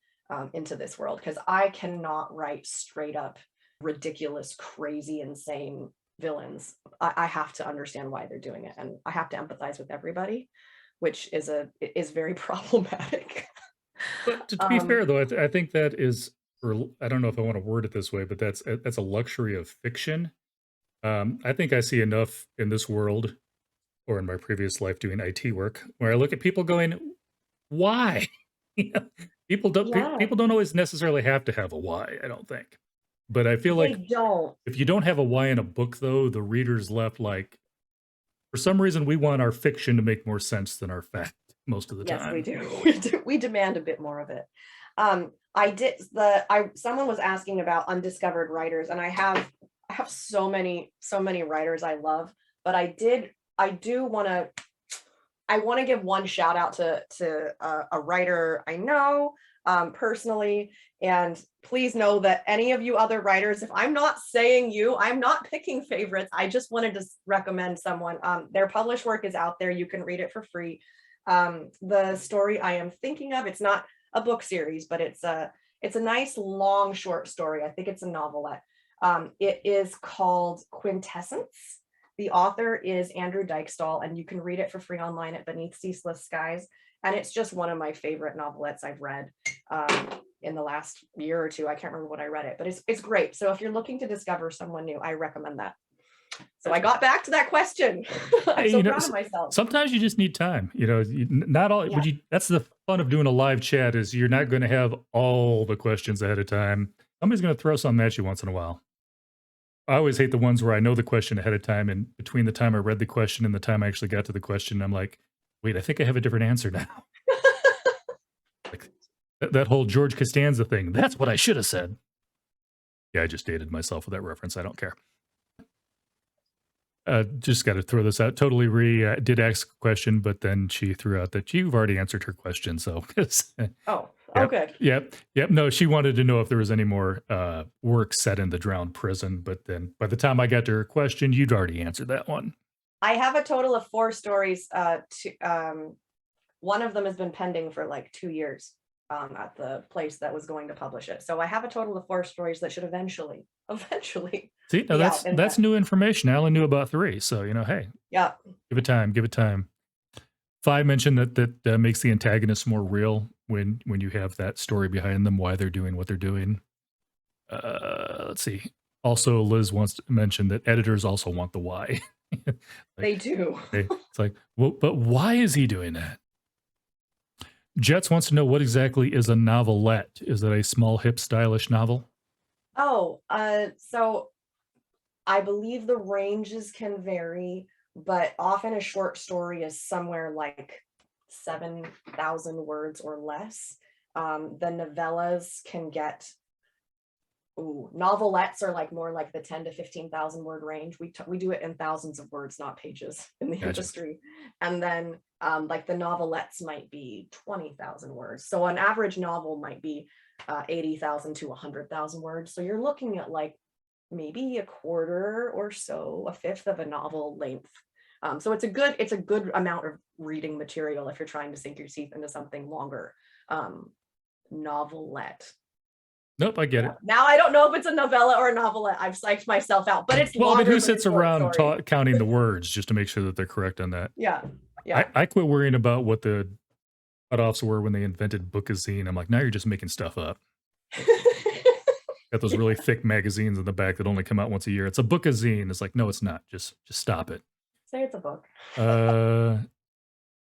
into this world? Because I cannot write straight up ridiculous, crazy, insane villains. I have to understand why they're doing it, and I have to empathize with everybody, which is very problematic. But to be fair, though, I think that is, or I don't know if I want to word it this way, but that's a luxury of fiction. I think I see enough in this world, or in my previous life doing IT work, where I look at people going, "Why?" People don't always necessarily have to have a why. I don't think, but I feel They like don't. if you don't have a why in a book, though, the reader's left like, for some reason, we want our fiction to make more sense than our fact most of the Yes, we time. do. We do. We demand a bit more of it. Someone was asking about undiscovered writers, and I have so many writers I love, but I want to give one shout out to a writer I know personally, and please know that any of you other writers, if I'm not saying you, I'm not picking favorites. I just wanted to recommend someone. Their published work is out there. You can read it for free. The story I am thinking of, it's not a book series, but it's a nice long short story. I think it's a novelette. It is called Quintessence. The author is Andrew Dykestall, and you can read it for free online at Beneath Ceaseless Skies. And it's just one of my favorite novelettes I've read in the last year or two. I can't remember when I read it, but it's great. So if you're looking to discover someone new, I recommend that. So I got back to that question. I'm so proud of myself. Sometimes you just need time. Not all. Yeah. That's the fun of doing a live chat, is you're not going to have all the questions ahead of time. Somebody's going to throw something at you once in a while. I always hate the ones where I know the question ahead of time, and between the time I read the question and the time I actually got to the question, I'm like, wait, I think I have a different answer now. Like that whole George Costanza thing. That's what I should have said. Yeah, I just dated myself with that reference. I don't care. Just got to throw this out. Totally did ask a question, but then she threw out that you've already answered her question. So, good. Yep. No, she wanted to know if there was any more work set in the drowned prison, but then by the time I got to her question, you'd already answered that one. I have a total of 4 stories. One of them has been pending for like 2 years at the place that was going to publish it. So I have a total of 4 stories that should eventually. See, now that's new information. I only knew about 3. So, hey, yeah, give it time. Fi mentioned that makes the antagonist more real when you have that story behind them, why they're doing what they're doing. Let's see. Also, Liz wants to mention that editors also want the why. They do. It's like, well, but why is he doing that? Jets wants to know, what exactly is a novelette? Is it a small, hip, stylish novel? Oh, so I believe the ranges can vary, but often a short story is somewhere like 7,000 words or less. The novellas can get, novelettes are like more like the 10 to 15,000 word range. We do it in thousands of words, not pages, in the industry. And then like the novelettes might be 20,000 words. So an average novel might be 80,000 to 100,000 words. So you're looking at like maybe a quarter or so, a fifth of a novel length. So it's a good amount of reading material if you're trying to sink your teeth into something longer. Novelette. Nope, I get it. Now I don't know if it's a novella or a novelette. I've psyched myself out, but it's well. I mean, who sits around counting the words just to make sure that they're correct on that? Yeah. I quit worrying about what the cutoffs were when they invented bookazine. I'm like, now you're just making stuff up. Got those really thick magazines in the back that only come out once a year. It's a bookazine. It's like, no, it's not. Just stop it. Say it's a book.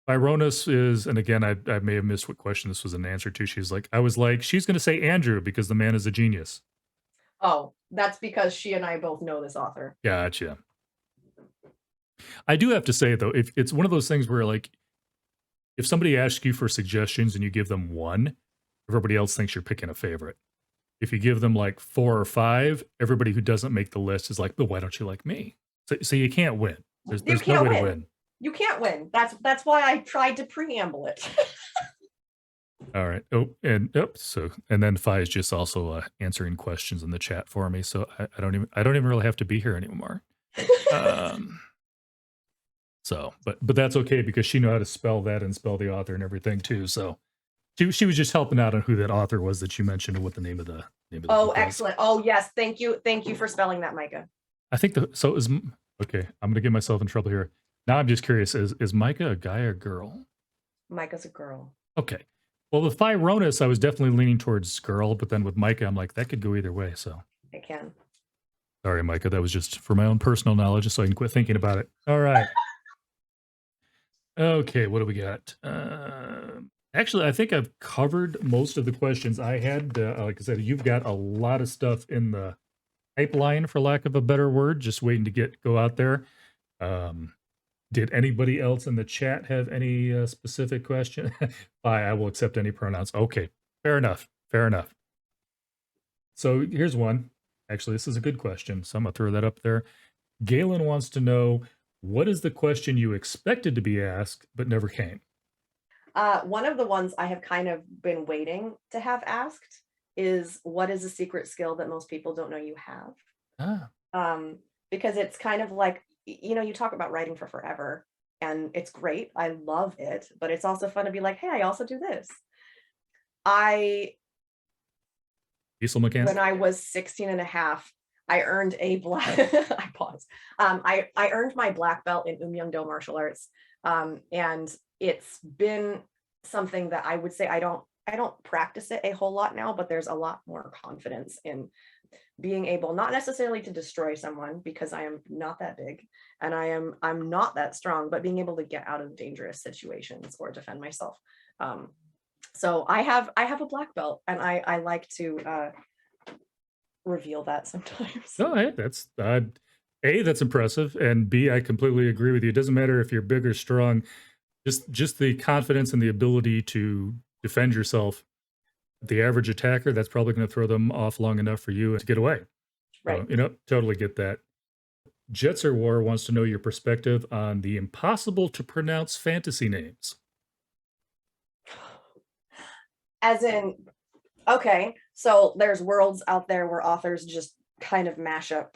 Ironis is, and again, I may have missed what question this was an answer to. She's like, she's going to say Andrew because the man is a genius. Oh, that's because she and I both know this author. Gotcha. I do have to say, though, if it's one of those things where like if somebody asks you for suggestions and you give them one, everybody else thinks you're picking a favorite. If you give them like 4 or 5, everybody who doesn't make the list is like, but why don't you like me? So you can't win. You There's no can't way to win. win. You can't win. That's why I tried to preamble it. All right. Oh, and so and then Fi is just also answering questions in the chat for me. So I don't even really have to be here anymore. Um, so but that's okay because she knew how to spell that and spell the author and everything too. So she was just helping out on who that author was that you mentioned and what the name of the Oh, book was. excellent. Oh, yes. Thank you. Thank you for spelling that, Micah. I think okay. I'm gonna get myself in trouble here. Now I'm just curious: is Micah a guy or girl? Micah's a girl. Okay. Well, with Fyronis, I was definitely leaning towards girl, but then with Micah, I'm like that could go either way. So It can. sorry, Micah. That was just for my own personal knowledge, just so I can quit thinking about it. All right. Okay, what do we got? Actually, I think I've covered most of the questions I had. Like I said, you've got a lot of stuff in the pipeline, for lack of a better word, just waiting to go out there. Did anybody else in the chat have any specific question? Bye, I will accept any pronouns. Okay, fair enough. Fair enough. So here's one. Actually, this is a good question, so I'm going to throw that up there. Galen wants to know, what is the question you expected to be asked but never came? One of the ones I have kind of been waiting to have asked is, what is a secret skill that most people don't know you have? Because it's kind of like, you talk about writing for forever and it's great. I love it, but it's also fun to be like, hey, I also do this. Diesel mechanic? When I was 16 and a half, I earned a black, I pause. I earned my black belt in Do martial arts. And it's been something that I would say I don't practice it a whole lot now, but there's a lot more confidence in being able, not necessarily to destroy someone because I am not that big and I'm not that strong, but being able to get out of dangerous situations or defend myself. So I have a black belt and I like to reveal that sometimes. No, hey, that's A, that's impressive, and B, I completely agree with you. It doesn't matter if you're big or strong, just the confidence and the ability to defend yourself. The average attacker, that's probably going to throw them off long enough for you to get away. Right. Totally get that. Jetser War wants to know your perspective on the impossible to pronounce fantasy names. As in, okay, so there's worlds out there where authors just kind of mash up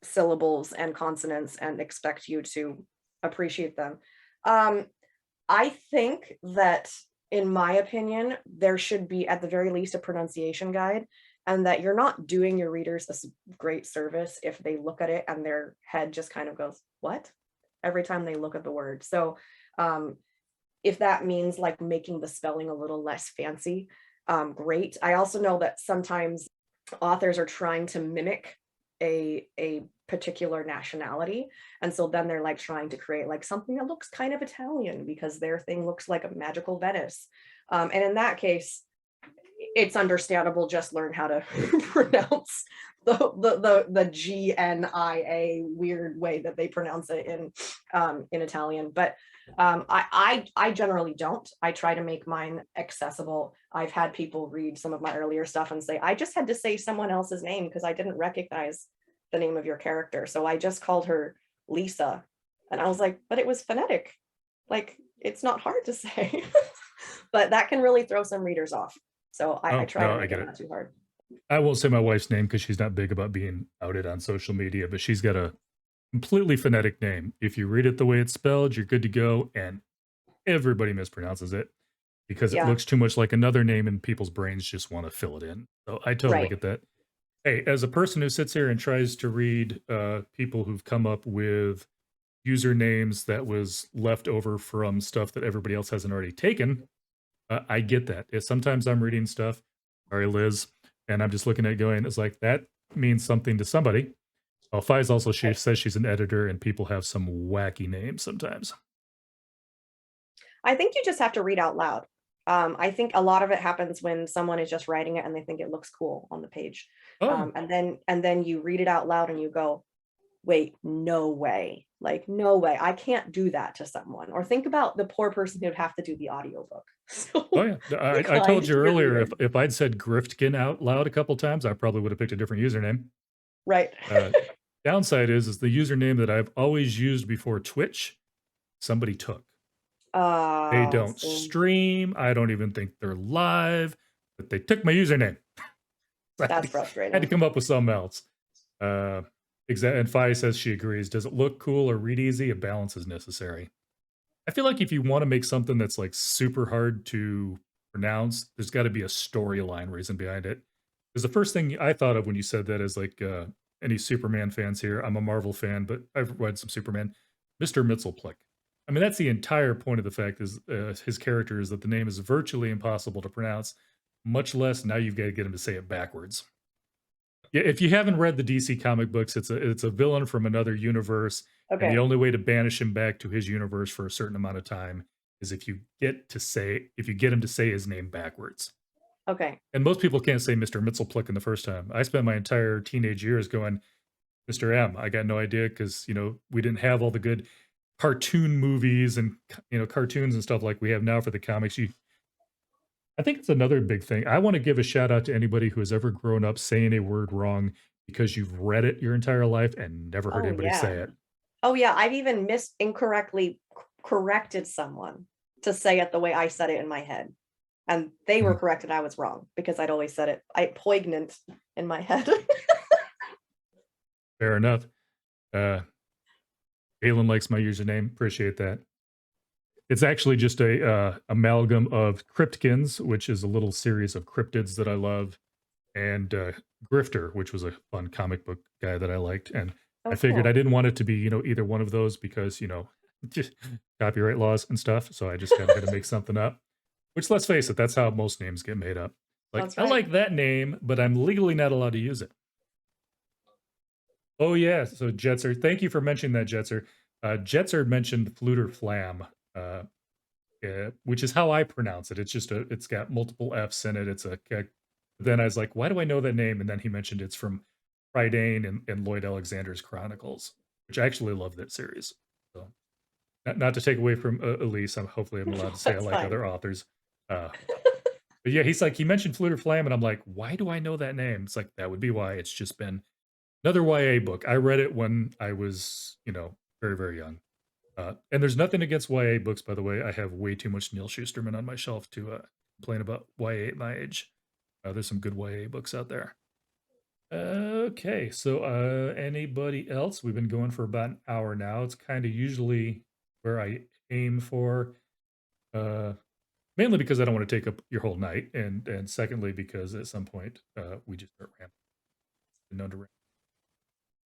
syllables and consonants and expect you to appreciate them. I think that, in my opinion, there should be at the very least a pronunciation guide, and that you're not doing your readers a great service if they look at it and their head just kind of goes, what? Every time they look at the word. So if that means like making the spelling a little less fancy, great. I also know that sometimes authors are trying to mimic a particular nationality, and so then they're like trying to create like something that looks kind of Italian because their thing looks like a magical Venice, and in that case it's understandable. Just learn how to pronounce the GNIA weird way that they pronounce it in Italian. But I generally don't. I try to make mine accessible. I've had people read some of my earlier stuff and say, I just had to say someone else's name because I didn't recognize the name of your character. So I just called her Lisa. And I was like, but it was phonetic. Like, it's not hard to say. But that can really throw some readers off. So I try to make it not too hard. I won't say my wife's name because she's not big about being outed on social media, but she's got a completely phonetic name. If you read it the way it's spelled, you're good to go. And everybody mispronounces it because it looks too much like another name and people's brains just want to fill it in. So I totally get that. Hey, as a person who sits here and tries to read people who've come up with usernames that was left over from stuff that everybody else hasn't already taken, I get that. Sometimes I'm reading stuff, sorry, Liz, and I'm just looking at it going, it's like, that means something to somebody. Well, Fi's also, she says she's an editor and people have some wacky names sometimes. I think you just have to read out loud. I think a lot of it happens when someone is just writing it and they think it looks cool on the page. And then you read it out loud and you go, wait, no way. Like, no way, I can't do that to someone. Or think about the poor person who'd have to do the audiobook. Oh So yeah, I declined told you to be earlier reading. if I'd said Gryftkin out loud a couple times, I probably would have picked a different username. Right. Uh, Downside is the username that I've always used before Twitch, somebody took. They don't So stream. I don't even think they're live, but they took my username. I that's had to frustrating. come up with something else. Uh, and Fi says she agrees. Does it look cool or read easy? A balance is necessary. I feel like if you want to make something that's like super hard to pronounce, there's got to be a storyline reason behind it. Because the first thing I thought of when you said that is like any Superman fans here. I'm a Marvel fan, but I've read some Superman. Mr. Mxyzptlk. I mean, that's the entire point of the fact is his character is that the name is virtually impossible to pronounce, much less now you've got to get him to say it backwards. Yeah, if you haven't read the DC comic books, it's a villain from another universe, and the Okay. only way to banish him back to his universe for a certain amount of time is if you get him to say his name backwards. Okay. And most people can't say Mr. Mxyzptlk in the first time. I spent my entire teenage years going, Mr. M. I got no idea because we didn't have all the good cartoon movies and cartoons and stuff like we have now for the comics. I think it's another big thing. I want to give a shout out to anybody who has ever grown up saying a word wrong because you've read it your entire life and never heard Oh, anybody say yeah. it. Oh, yeah, I've even incorrectly corrected someone to say it the way I said it in my head, and they were Mhm. correct and I was wrong because I'd always said it poignant in my head. Fair enough. Uh, Galen likes my username. Appreciate that. It's actually just a amalgam of Cryptkins, which is a little series of cryptids that I love, and Grifter, which was a fun comic book guy that I liked. And I Oh, figured I cool. didn't want it to be, either one of those because, just copyright laws and stuff. So I just kind of had to make something up, which let's face it, that's how most names get made up. Like, That's I right. like that name, but I'm legally not allowed to use it. Oh, yeah. So Jetser, thank you for mentioning that, Jetser. Jetser mentioned Fluter Flam, which is how I pronounce it. It's got multiple F's in it. Then I was like, why do I know that name? And then he mentioned it's from Prydain and Lloyd Alexander's Chronicles, which I actually love that series. So, not to take away from Elise, hopefully I'm allowed to say I That's like fine. other authors. Uh, but yeah, he mentioned Fluter Flam, and I'm like, why do I know that name? It's like, that would be why. It's just been another YA book. I read it when I was, very, very young. And there's nothing against YA books, by the way. I have way too much Neil Shusterman on my shelf to complain about YA at my age. There's some good YA books out there. Okay, so anybody else? We've been going for about an hour now. It's kind of usually where I aim for, uh, mainly because I don't want to take up your whole night, and secondly because at some point we just start rambling. Known to ramble.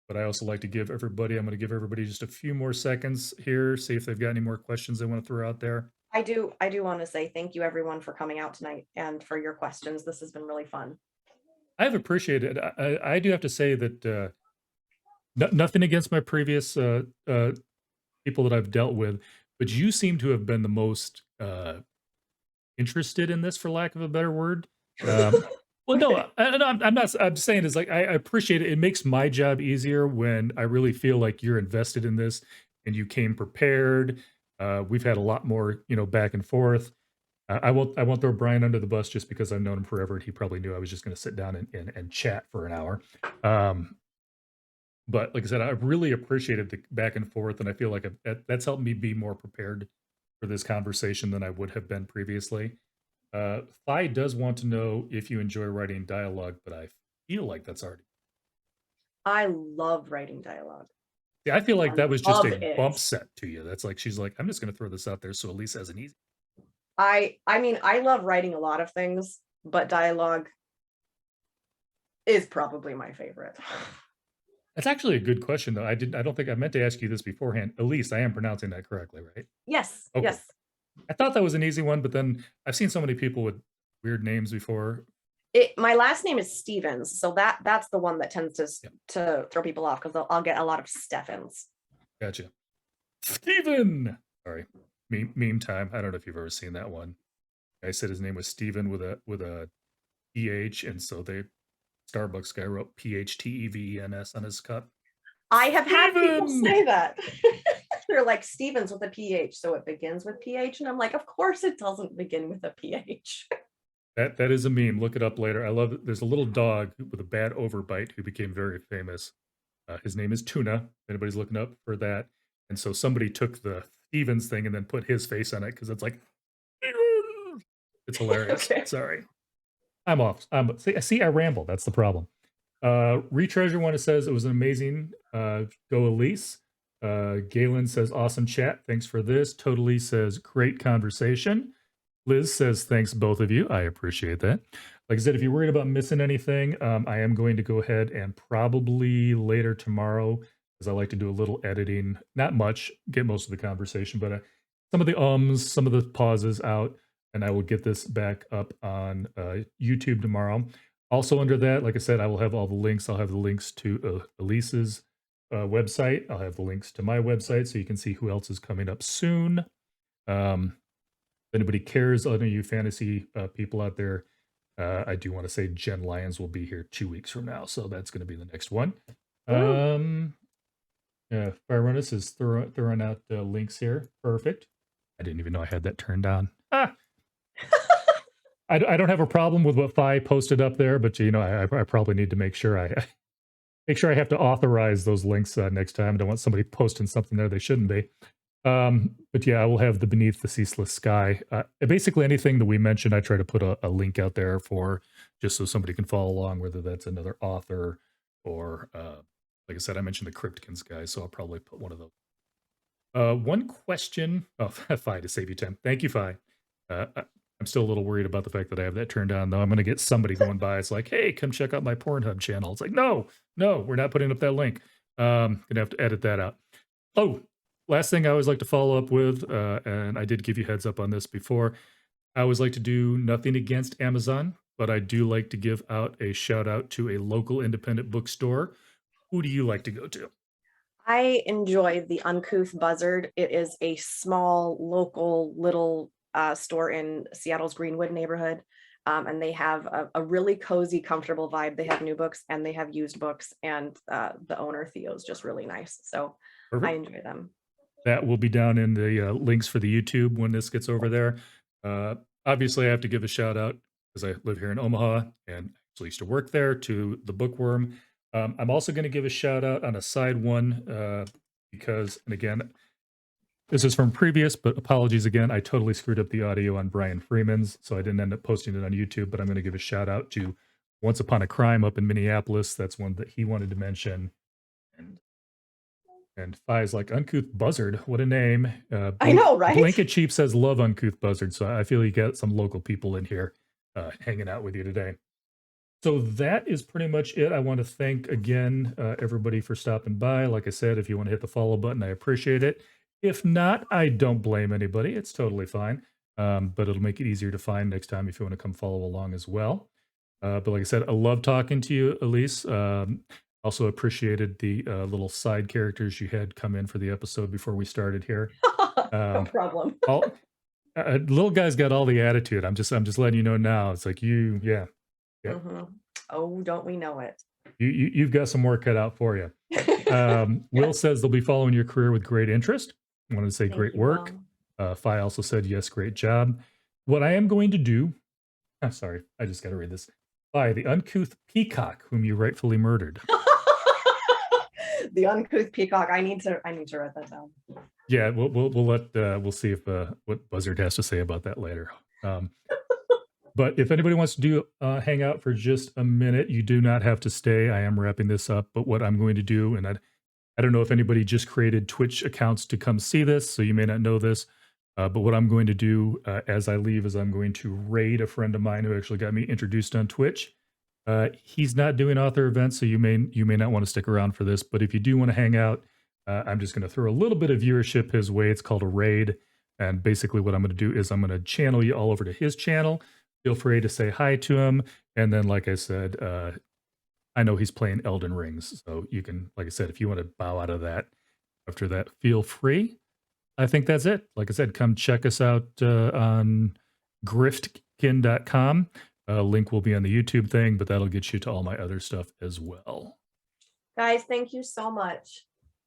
But I also like to give everybody, I'm going to give everybody just a few more seconds here, see if they've got any more questions they want to throw out there. I do want to say thank you everyone for coming out tonight and for your questions. This has been really fun. I've appreciated it. I do have to say that nothing against my previous people that I've dealt with, but you seem to have been the most interested in this, for lack of a better word. Um, well, no, I'm not. I'm saying is like I appreciate it. It makes my job easier when I really feel like you're invested in this and you came prepared. We've had a lot more, back and forth. I won't throw Brian under the bus just because I've known him forever and he probably knew I was just going to sit down and chat for an hour. Um, but like I said, I really appreciated the back and forth, and I feel like that's helped me be more prepared for this conversation than I would have been previously. Fi does want to know if you enjoy writing dialogue, but I feel like that's already. I love writing dialogue. Yeah, I feel like I that was just love a bump it. set to you. That's like she's like, I'm just going to throw this out there so Elise has an easy. I mean, I love writing a lot of things, but dialogue is probably my favorite. That's actually a good question, though. I don't think I meant to ask you this beforehand. Elise, I am pronouncing that correctly, right? Yes, Okay. yes. I thought that was an easy one, but then I've seen so many people with weird names before. My last name is Stephens, so that's the one that tends Yeah, to throw people off because I'll get a lot of Stephens. gotcha. Steven. Sorry, meme time. I don't know if you've ever seen that one. I said his name was Steven with a PH, and so the Starbucks guy wrote PHTEVENS on his cup. I have had people Steven! say that. They're like, Stevens with a PH, so it begins with PH. And I'm like, of course it doesn't begin with a PH. That is a meme. Look it up later. I love it. There's a little dog with a bad overbite who became very famous. His name is Tuna. If anybody's looking up for that. And so somebody took the Stevens thing and then put his face on it because it's like, "Steven!" It's hilarious. Okay. Sorry. I'm off. See, I ramble. That's the problem. Retreasure one says it was an amazing. Go Elise. Galen says awesome chat. Thanks for this. Totally says great conversation. Liz says thanks both of you. I appreciate that. Like I said, if you're worried about missing anything, I am going to go ahead and probably later tomorrow, because I like to do a little editing. Not much, get most of the conversation, but some of the some of the pauses out, and I will get this back up on YouTube tomorrow. Also under that, like I said, I will have all the links. I'll have the links to Elise's website. I'll have the links to my website so you can see who else is coming up soon. If anybody cares, any of you fantasy people out there, I do want to say Jen Lyons will be here 2 weeks from now, so that's going to be the next one. Firerunners is throwing out links here. Perfect. I didn't even know I had that turned on. I don't have a problem with what Fi posted up there, but I probably need to make sure I have to authorize those links next time. I don't want somebody posting something there they shouldn't be. But yeah, I will have the Beneath the Ceaseless Sky. Basically anything that we mentioned, I try to put a link out there for, just so somebody can follow along, whether that's another author or, like I said, I mentioned the Gryftkin guy, so I'll probably put one of those. One question. Oh, Fi, to save you time. Thank you, Fi. I'm still a little worried about the fact that I have that turned on, though. I'm going to get somebody going by. It's like, hey, come check out my Pornhub channel. It's like, no, we're not putting up that link. Going to have to edit that out. Oh, last thing I always like to follow up with, and I did give you heads up on this before, I always like to do nothing against Amazon, but I do like to give out a shout out to a local independent bookstore. Who do you like to go to? I enjoy the Uncouth Buzzard. It is a small, local, little store in Seattle's Greenwood neighborhood. And they have a really cozy, comfortable vibe. They have new books and they have used books. And the owner, Theo, is just really nice. So Perfect. I enjoy them. That will be down in the links for the YouTube when this gets over there. Obviously, I have to give a shout out, because I live here in Omaha and actually used to work there, to the Bookworm. I'm also going to give a shout out on a side one because, and again, this is from previous, but apologies again. I totally screwed up the audio on Brian Freeman's, so I didn't end up posting it on YouTube, but I'm going to give a shout out to Once Upon a Crime up in Minneapolis. That's one that he wanted to mention. And Fi's like, Uncouth Buzzard, what a name. I know, right? Blanket Chief says, love Uncouth Buzzard. So I feel you got some local people in here hanging out with you today. So that is pretty much it. I want to thank again everybody for stopping by. Like I said, if you want to hit the follow button, I appreciate it. If not, I don't blame anybody. It's totally fine. But it'll make it easier to find next time if you want to come follow along as well. But like I said, I love talking to you, Elise. Also appreciated the little side characters you had come in for the episode before we started here. No problem. Little guy's got all the attitude. I'm just letting you know now. It's like yeah. Mm-hmm. Oh, don't we know it? You've got some work cut out for you. Will says they'll be following your career with great interest. I wanted to say great work. Fi also said yes, great job. What I am going to do, I'm sorry, I just got to read this. Fi, the uncouth peacock whom you rightfully murdered. The uncouth peacock. I need to write that down. Yeah, we'll see if what Buzzard has to say about that later. But if anybody wants to do hang out for just a minute, you do not have to stay. I am wrapping this up, but what I'm going to do, and I don't know if anybody just created Twitch accounts to come see this, so you may not know this, but what I'm going to do as I leave is I'm going to raid a friend of mine who actually got me introduced on Twitch. He's not doing author events, so you may not want to stick around for this, but if you do want to hang out, I'm just going to throw a little bit of viewership his way. It's called a raid, and basically what I'm going to do is I'm going to channel you all over to his channel. Feel free to say hi to him, and then, like I said, I know he's playing Elden Rings, so you can, like I said, if you want to bow out of that after that, feel free. I think that's it. Like I said, come check us out on Gryftkin.com. Link will be on the YouTube thing, but that'll get you to all my other stuff as well. Guys, thank you so much.